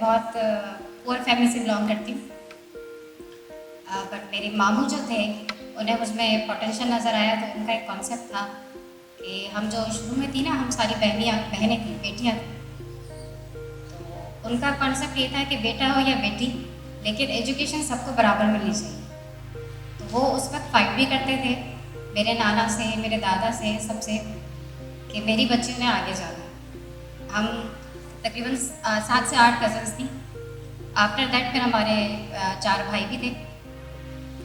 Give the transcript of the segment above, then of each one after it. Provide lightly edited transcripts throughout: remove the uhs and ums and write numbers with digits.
बहुत poor family से belong करती हूँ, बट मेरे मामू जो थे उन्हें मुझमें पोटेंशियल नज़र आया। तो उनका एक कॉन्सेप्ट था कि हम जो शुरू में थी ना, हम सारी बहनें थी, बेटियाँ थी। तो उनका कॉन्सेप्ट ये था कि बेटा हो या बेटी, लेकिन एजुकेशन सबको बराबर मिलनी चाहिए। तो वो उस वक्त फाइट भी करते थे मेरे नाना से, मेरे दादा से, सबसे, कि मेरी बच्चियों ने आगे जाना है। हम तकरीबन 7 से 8 कज़न्स थी। आफ्टर दैट फिर हमारे 4 भाई भी थे।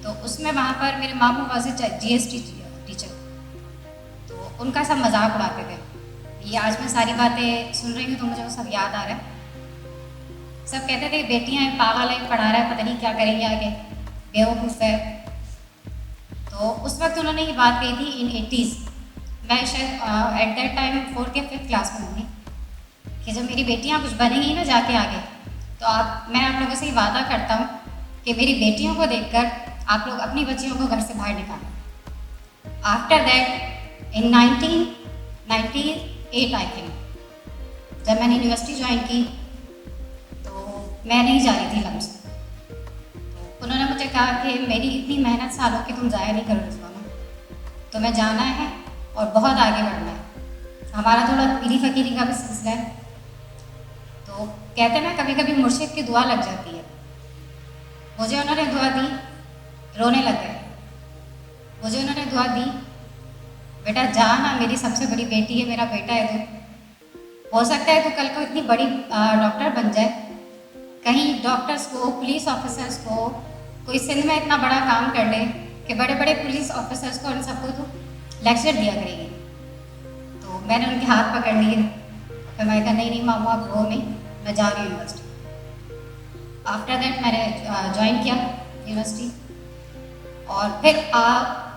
तो उसमें वहाँ पर मेरे मामू वॉज ए GST टीचर, तो उनका सब मजाक उड़ाते थे। ये आज मैं सारी बातें सुन रही हूँ तो मुझे वो सब याद आ रहा है। सब कहते थे बेटियाँ हैं, पागल है, पढ़ा रहा है, पता नहीं क्या करेंगे आगे, बेवकूफ़ है। तो उस वक्त उन्होंने ये बात कही थी इन 80s। मैं शायद एट दैट टाइम 4th या 5th क्लास में होंगी, कि जब मेरी बेटियाँ कुछ बनेंगी ना जाके आगे, तो मैं आप लोगों से ये वादा करता हूँ कि मेरी बेटियों को देखकर आप लोग अपनी बच्चियों को घर से बाहर निकालें। After that in 1998 I think, जब मैंने यूनिवर्सिटी ज्वाइन की तो मैं नहीं जा रही थी लम्स। तो उन्होंने मुझे कहा कि मेरी इतनी मेहनत सालों की तुम ज़ाया नहीं करो रिजवाना, तुम्हें जाना है और बहुत आगे बढ़ना है। हमारा थोड़ा पीरी फकीरी का भी सिलसिला है। तो कहते हैं ना, कभी कभी मुर्शिद की दुआ लग जाती है। मुझे उन्होंने दुआ दी, रोने लग गए। मुझे उन्होंने दुआ दी, बेटा जा ना, मेरी सबसे बड़ी बेटी है, मेरा बेटा है तू, हो सकता है तू कल को इतनी बड़ी डॉक्टर बन जाए, कहीं डॉक्टर्स को, पुलिस ऑफिसर्स को, कोई सिंध में इतना बड़ा काम कर ले कि बड़े बड़े पुलिस ऑफिसर्स को, उन सबको तू लेक्चर दिया करेगी। तो मैंने उनके हाथ पकड़ लिए, फिर मैंने कहा नहीं मामू आप रो नहीं, मैं जा रही हूँ यूनिवर्सिटी। आफ्टर दैट मैंने ज्वाइन किया यूनिवर्सिटी, और फिर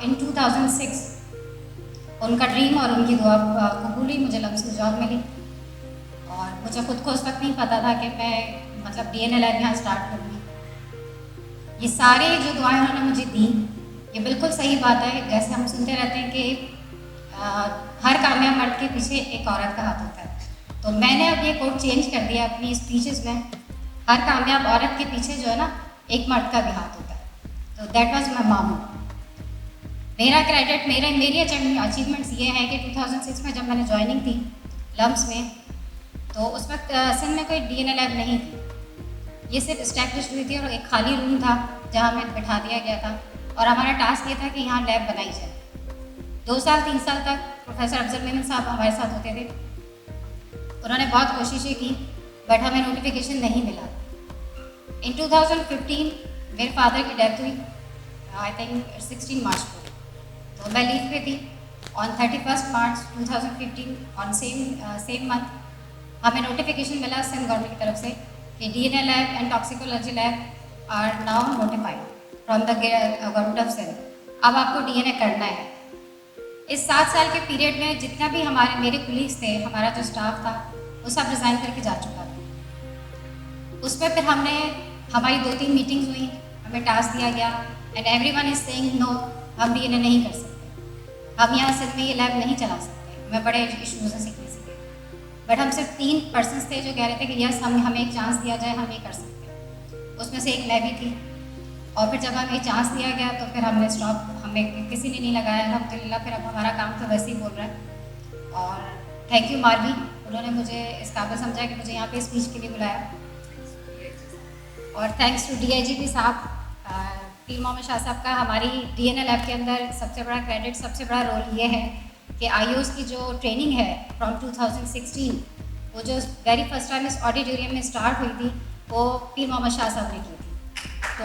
इन 2006 उनका ड्रीम और उनकी दुआ कबूल हुई, मुझे लम्स में जॉब मिली। और मुझे खुद को उस वक्त नहीं पता था कि मैं मतलब DNL यहाँ स्टार्ट करूँगी। ये सारे जो दुआएं उन्होंने मुझे दी, ये बिल्कुल सही बात है। जैसे हम सुनते रहते हैं कि हर कामयाब मर्द के पीछे एक औरत का हाथ होता है, तो मैंने अब ये कोड चेंज कर दिया अपनी स्पीचेस में, हर कामयाब औरत के पीछे जो है ना, एक मर्द का भी हाथ होता है। तो दैट वाज माय मामू। मेरा क्रेडिट, मेरी अचीवमेंट्स ये हैं कि 2006 में जब मैंने ज्वाइनिंग थी लम्स में, तो उस वक्त सिंध में कोई DNL लैब नहीं थी। ये सिर्फ इस्टेब्लिश हुई थी और एक खाली रूम था जहाँ हमें बिठा दिया गया था, और हमारा टास्क ये था कि यहाँ लैब बनाई जाए। 2 साल 3 साल तक प्रोफेसर अफजल मेमन साहब हमारे साथ होते थे। उन्होंने बहुत कोशिशें की, बट हमें नोटिफिकेशन नहीं मिला। इन 2015 मेरे फादर की डेथ हुई, आई थिंक 16 मार्च को। तो मैं लीव पे थी। On 31 March 2015 on same month हमें नोटिफिकेशन मिला सिंध गवर्नमेंट की तरफ से कि DNL lab and toxicology lab are now notified from the government of Sindh. अब आपको DNA करना है। इस 7 साल के पीरियड में जितना भी मेरे कुलीग्स थे, हमारा जो स्टाफ था, वो सब रिज़ाइन करके जा चुका था। उस पर फिर हमारी 2-3 मीटिंग्स हुई, हमें टास्क दिया गया and everyone is saying no, हम DNA नहीं कर सकते, हम यहाँ सिर्फ में ये लैब नहीं चला सकते, हमें बड़े इशूज़ हैं सीखने से। बट हम सिर्फ 3 पर्सन्स थे जो कह रहे थे कि यस, हमें एक चांस दिया जाए, हम ये कर सकते हैं। उसमें से एक मैं भी थी। और फिर जब हमें चांस दिया गया तो फिर हमने स्टॉप, हमें किसी ने नहीं लगाया अल्हम्दुलिल्लाह। फिर अब हमारा काम तो वैसे ही बोल रहा है। और थैंक यू मारवी, उन्होंने मुझे इस काबिल समझा कि मुझे यहाँ पे स्पीच के लिए बुलाया। और थैंक्स टू DIGP साहब, पीर मोहम्मद शाह साहब का। हमारी DNL लैब के अंदर सबसे बड़ा क्रेडिट, सबसे बड़ा रोल ये है कि IOS की जो ट्रेनिंग है फ्रॉम 2016, वो जो वेरी फर्स्ट टाइम इस ऑडिटोरियम में स्टार्ट हुई थी, वो पीर मोहम्मद शाह साहब ने की थी। तो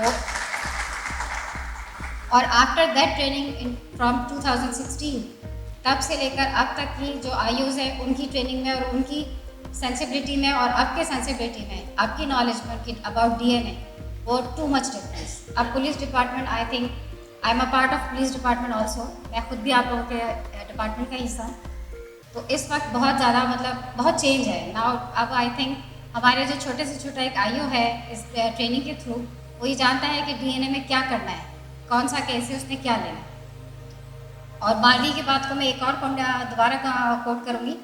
और आफ्टर दैट ट्रेनिंग फ्रॉम 2016, तब से लेकर अब तक की जो IOS है, उनकी ट्रेनिंग में और उनकी सेंसिबिलिटी में और अब के सेंसिबिलिटी में, आपकी नॉलेज में उनकी अबाउट DNA, वो टू मच डिफरेंस। अब police department, I think I am a part of police department also, मैं खुद भी आप लोगों के डिपार्टमेंट का हिस्सा हूँ। तो इस वक्त बहुत ज़्यादा मतलब बहुत चेंज है नाउ। अब आई थिंक हमारे जो छोटे से छोटा एक IO है इस ट्रेनिंग के थ्रू, वो ये जानता है कि DNA में क्या करना है, कौन सा केस है, उसमें क्या लेना है। और मारवी की बात को मैं एक और दोबारा कोट करूँगी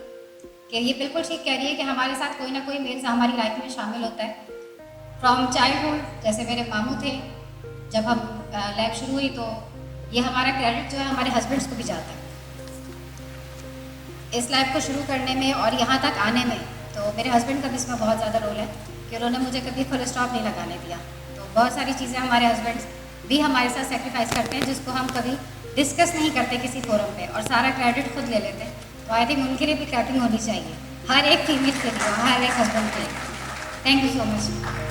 कि ये बिल्कुल ठीक कह रही है कि हमारे साथ कोई ना कोई मेल्स हमारी लाइफ में शामिल होता है, फ्रॉम चाइल्डहुड जैसे मेरे मामू थे, जब हम लैब शुरू हुई तो ये हमारा क्रेडिट जो है हमारे हस्बैंड्स को भी जाता है इस लैब को शुरू करने में और यहाँ तक आने में। तो मेरे हस्बैंड का भी इसमें बहुत ज़्यादा रोल है कि उन्होंने मुझे कभी फुल स्टॉप नहीं लगाने दिया। तो बहुत सारी चीज़ें हमारे हस्बैंड्स भी हमारे साथ सेक्रीफाइस करते हैं जिसको हम कभी डिस्कस नहीं करते किसी फोरम पे और सारा क्रेडिट खुद ले लेते हैं। तो आई थिंक उनके लिए भी क्लैपिंग होनी चाहिए, हर एक फीमेल के लिए, हर एक हस्बैंड के लिए। Thank you so much.